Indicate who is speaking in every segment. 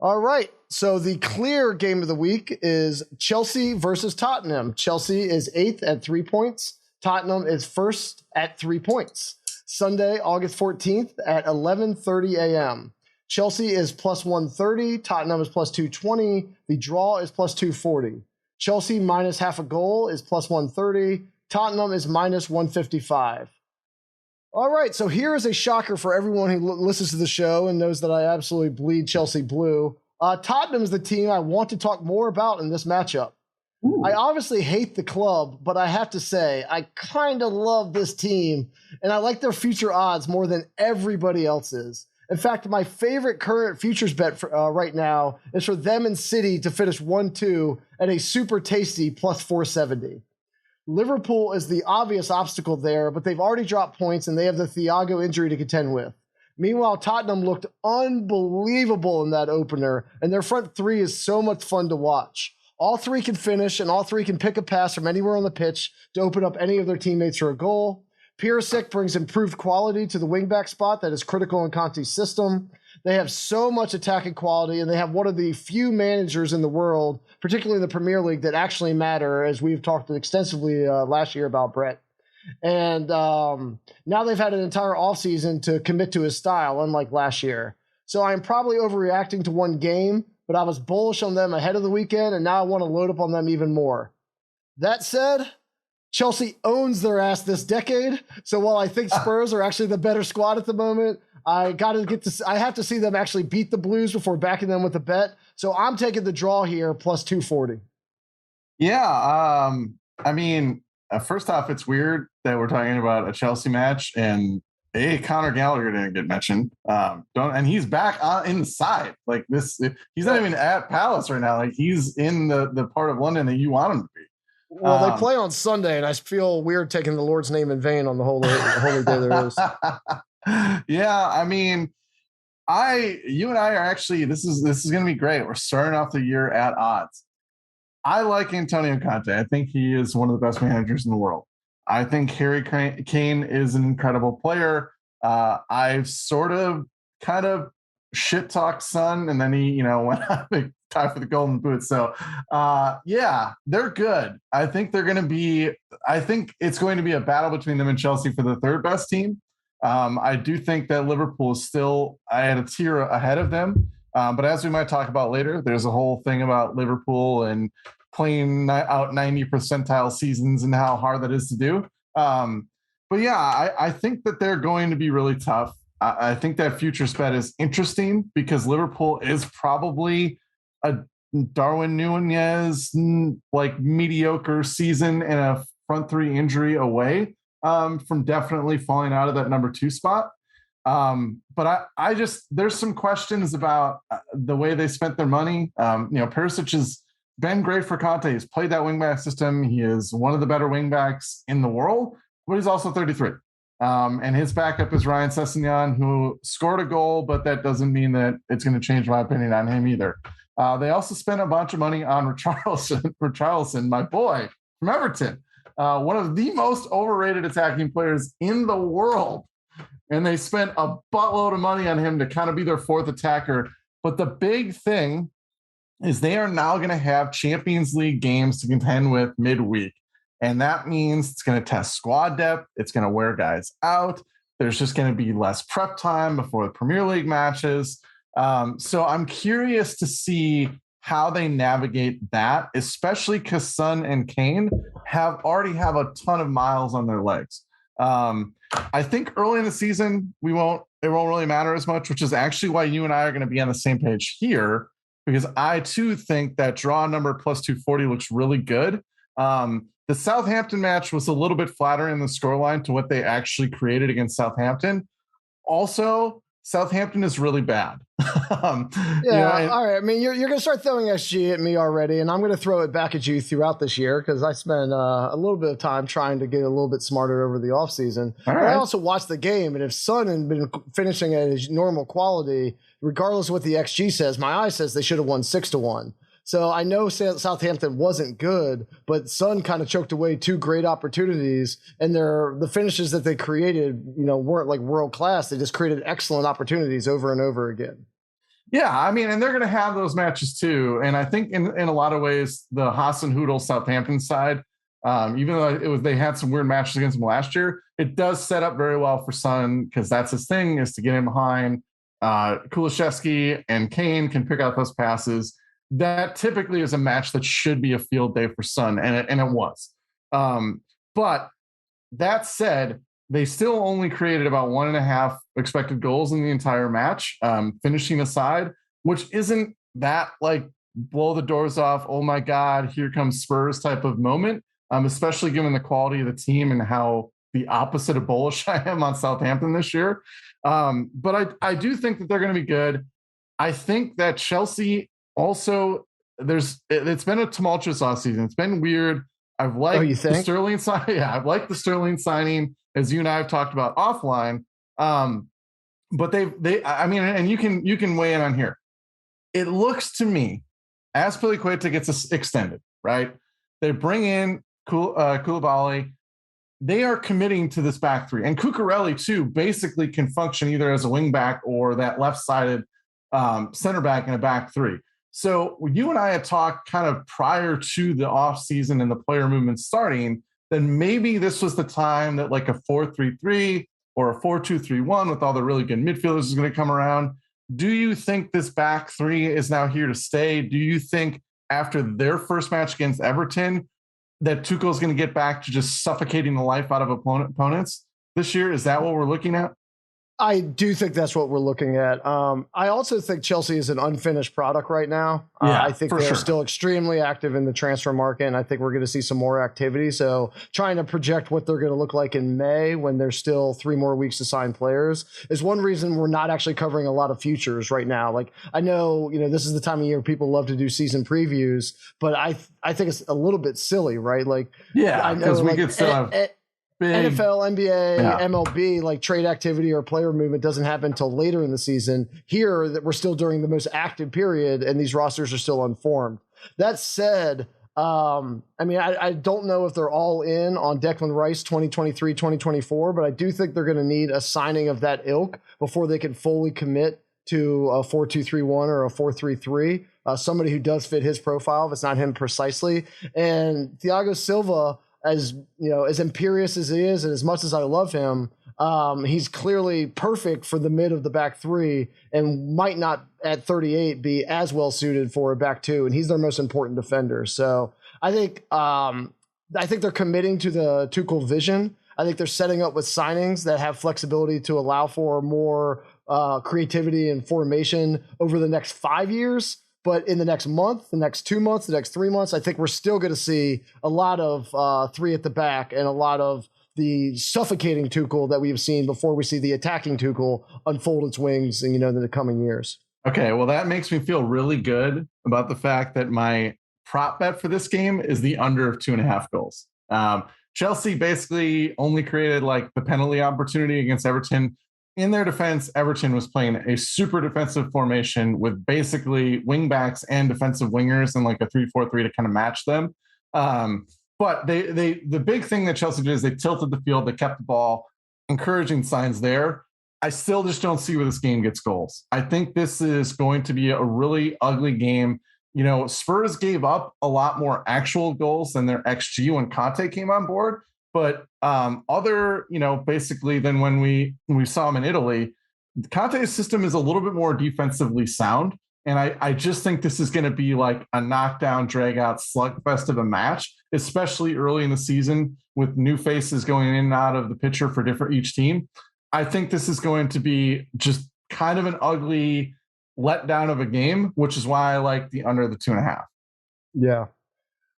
Speaker 1: All right. So the clear game of the week is Chelsea versus Tottenham. Chelsea is 8th at 3 points. Tottenham is 1st at 3 points. Sunday, August 14th at 11:30 a.m. Chelsea is plus 130. Tottenham is plus 220. The draw is plus 240. Chelsea minus half a goal is plus 130. Tottenham is minus 155. All right, so here is a shocker for everyone who listens to the show and knows that I absolutely bleed Chelsea blue. Tottenham is the team I want to talk more about in this matchup. Ooh. I obviously hate the club, but I have to say I kind of love this team, and I like their future odds more than everybody else's. In fact, my favorite current futures bet right now is for them and City to finish 1-2 at a super tasty plus 470. Liverpool is the obvious obstacle there, but they've already dropped points and they have the Thiago injury to contend with. Meanwhile, Tottenham looked unbelievable in that opener, and their front three is so much fun to watch. All three can finish, and all three can pick a pass from anywhere on the pitch to open up any of their teammates for a goal. Pulisic brings improved quality to the wingback spot that is critical in Conte's system. They have so much attacking quality, and they have one of the few managers in the world, particularly in the Premier League, that actually matter, as we've talked extensively last year about Brett. And now they've had an entire offseason to commit to his style, unlike last year. So I'm probably overreacting to one game, but I was bullish on them ahead of the weekend, and now I want to load up on them even more. That said, Chelsea owns their ass this decade. So while I think Spurs are actually the better squad at the moment, I have to see them actually beat the Blues before backing them with a bet. So I'm taking the draw here plus 240.
Speaker 2: Yeah. I mean, first off, it's weird that we're talking about a Chelsea match and Conor Gallagher didn't get mentioned. And he's back in the side like this. He's not even at Palace right now. Like he's in the part of London that you want him to be.
Speaker 1: Well, they play on Sunday, and I feel weird taking the Lord's name in vain on the holy day there is.
Speaker 2: Yeah, I mean, you and I are actually this is going to be great. We're starting off the year at odds. I like Antonio Conte. I think he is one of the best managers in the world. I think Harry Kane is an incredible player. I've sort of kind of shit talked Son, and then he went out and tied for the Golden Boot. So yeah, they're good. I think it's going to be a battle between them and Chelsea for the third best team. I do think that Liverpool is still at a tier ahead of them. But as we might talk about later, there's a whole thing about Liverpool and playing out 90 percentile seasons and how hard that is to do. But yeah, I think that they're going to be really tough. I think that futures bet is interesting because Liverpool is probably a Darwin Nunez like mediocre season and a front three injury away from definitely falling out of that number 2 spot. But I just there's some questions about the way they spent their money. Perisic has been great for Conte. He's played that wingback system. He is one of the better wingbacks in the world, but he's also 33. And his backup is Ryan Sessegnon, who scored a goal, but that doesn't mean that it's going to change my opinion on him either. They also spent a bunch of money on Richarlison, my boy from Everton, one of the most overrated attacking players in the world. And they spent a buttload of money on him to kind of be their fourth attacker. But the big thing is they are now going to have Champions League games to contend with midweek. And that means it's going to test squad depth. It's going to wear guys out. There's just going to be less prep time before the Premier League matches. So I'm curious to see how they navigate that, especially because Son and Kane already have a ton of miles on their legs. I think early in the season, it won't really matter as much, which is actually why you and I are going to be on the same page here, because I too think that draw number plus 240 looks really good. The Southampton match was a little bit flatter in the scoreline to what they actually created against Southampton. Also, Southampton is really bad.
Speaker 1: All right. I mean, you're going to start throwing SG at me already, and I'm going to throw it back at you throughout this year because I spent a little bit of time trying to get a little bit smarter over the offseason. Right. I also watched the game, and if Son had been finishing at his normal quality, regardless of what the XG says, my eye says they should have won 6-1. So I know Southampton wasn't good, but Son kind of choked away 2 great opportunities, and the finishes that they created, weren't like world class. They just created excellent opportunities over and over again.
Speaker 2: Yeah, I mean, and they're going to have those matches too. And I think in a lot of ways, the Hassan Hoodle Southampton side, even though they had some weird matches against them last year, it does set up very well for Son because that's his thing, is to get in behind. Kulishevsky and Kane can pick out those passes. That typically is a match that should be a field day for Son, and it was. But that said, they still only created about 1.5 expected goals in the entire match, finishing aside, which isn't that like blow the doors off, oh my God, here comes Spurs type of moment, especially given the quality of the team and how the opposite of bullish I am on Southampton this year. But I do think that they're going to be good. I think that Chelsea also, it's been a tumultuous offseason. It's been weird. I've liked the Sterling signing. Yeah, I've liked the Sterling signing, as you and I have talked about offline. But I mean, and you can weigh in on here. It looks to me, as Piliqueta gets extended, right? They bring in Koulibaly. They are committing to this back three, and Cucurella too basically can function either as a wing back or that left-sided center back in a back three. So you and I had talked kind of prior to the offseason and the player movement starting, then maybe this was the time that like a 4-3-3 or a 4-2-3-1 with all the really good midfielders is going to come around. Do you think this back three is now here to stay? Do you think after their first match against Everton that Tuchel is going to get back to just suffocating the life out of opponents this year? Is that what we're looking at?
Speaker 1: I do think that's what we're looking at. I also think Chelsea is an unfinished product right now. I think they're still extremely active in the transfer market, and I think we're going to see some more activity. So trying to project what they're going to look like in May when there's still 3 more weeks to sign players is one reason we're not actually covering a lot of futures right now. Like, I know, this is the time of year people love to do season previews, but I think it's a little bit silly, right? Like,
Speaker 2: yeah, because we could still have big.
Speaker 1: NFL, NBA, MLB, like trade activity or player movement doesn't happen until later in the season. Here, that we're still during the most active period, and these rosters are still unformed. That said, I don't know if they're all in on Declan Rice 2023, 2024, but I do think they're going to need a signing of that ilk before they can fully commit to a 4-2-3-1 or a 4-3-3. Somebody who does fit his profile, if it's not him precisely. And Thiago Silva, as imperious as he is, and as much as I love him, he's clearly perfect for the mid of the back three, and might not at 38 be as well suited for a back two. And he's their most important defender. So I think they're committing to the Tuchel vision. I think they're setting up with signings that have flexibility to allow for more creativity and formation over the next 5 years. But in the next month, the next 2 months, the next 3 months, I think we're still going to see a lot of three at the back and a lot of the suffocating Tuchel that we've seen before we see the attacking Tuchel unfold its wings in the coming years.
Speaker 2: Okay, well, that makes me feel really good about the fact that my prop bet for this game is the under of 2.5 goals. Chelsea basically only created like the penalty opportunity against Everton. In their defense, Everton was playing a super defensive formation with basically wing backs and defensive wingers and like a 3-4-3 to kind of match them. But the big thing that Chelsea did is they tilted the field, they kept the ball, encouraging signs there. I still just don't see where this game gets goals. I think this is going to be a really ugly game. Spurs gave up a lot more actual goals than their XG when Conte came on board. But basically than when we saw him in Italy, Conte's system is a little bit more defensively sound. And I just think this is going to be like a knockdown, drag out slugfest of a match, especially early in the season with new faces going in and out of the picture for each team. I think this is going to be just kind of an ugly letdown of a game, which is why I like the under the 2.5.
Speaker 1: Yeah.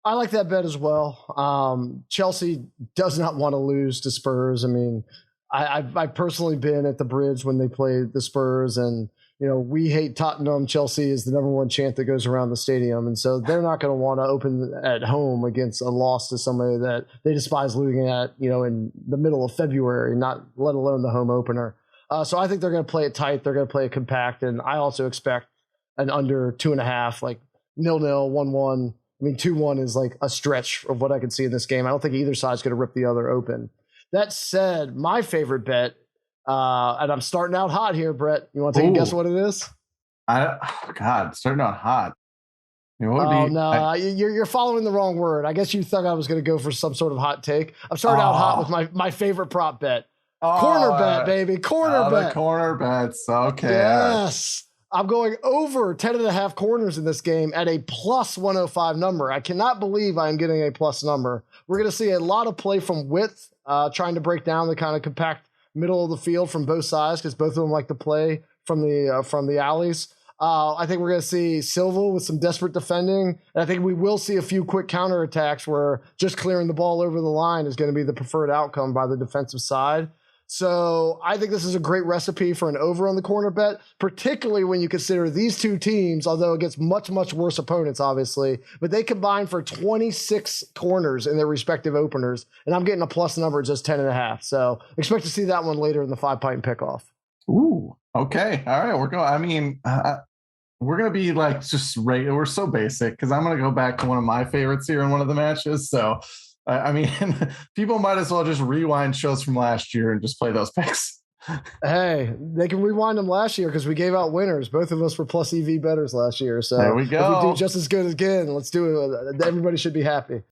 Speaker 1: I like that bet as well. Chelsea does not want to lose to Spurs. I mean, I've personally been at the Bridge when they played the Spurs, and we hate Tottenham. Chelsea is the number one chant that goes around the stadium, and so they're not going to want to open at home against a loss to somebody that they despise losing at, in the middle of February, not let alone the home opener. So I think they're going to play it tight. They're going to play it compact, and I also expect an under 2.5, like 0-0, 1-1. 2-1 is like a stretch of what I can see in this game. I don't think either side's going to rip the other open. That said, my favorite bet, and I'm starting out hot here, Brett. You want to take a guess what it is?
Speaker 2: God, starting out hot. I mean, what would
Speaker 1: Oh
Speaker 2: be?
Speaker 1: no, you're following the wrong word. I guess you thought I was going to go for some sort of hot take. I'm starting out hot with
Speaker 2: Oh,
Speaker 1: my favorite prop bet, corner bet,
Speaker 2: oh,
Speaker 1: baby, corner
Speaker 2: the
Speaker 1: bet.
Speaker 2: corner bets. Okay, all right.
Speaker 1: Yes. I'm going over 10 and a half corners in this game at a plus 105 number. I cannot believe I'm getting a plus number. We're going to see a lot of play from width, trying to break down the kind of compact middle of the field from both sides because both of them like to play from the alleys. I think we're going to see Silva with some desperate defending. And I think we will see a few quick counterattacks where just clearing the ball over the line is going to be the preferred outcome by the defensive side. So I think this is a great recipe for an over on the corner bet, particularly when you consider these two teams, although against much, much worse opponents, obviously, but they combined for 26 corners in their respective openers. And I'm getting a plus number just 10 and a half. So expect to see that one later in the 5-pint pickoff.
Speaker 2: Ooh, okay. All right. We're going, I mean, we're going to be like just we're so basic because I'm going to go back to one of my favorites here in one of the matches. So, I mean, people might as well just rewind shows from last year and just play those picks.
Speaker 1: Hey, they can rewind them last year because we gave out winners. Both of us were plus EV bettors last year. So
Speaker 2: there we go.
Speaker 1: if we do just as good again, let's do it. Everybody should be happy.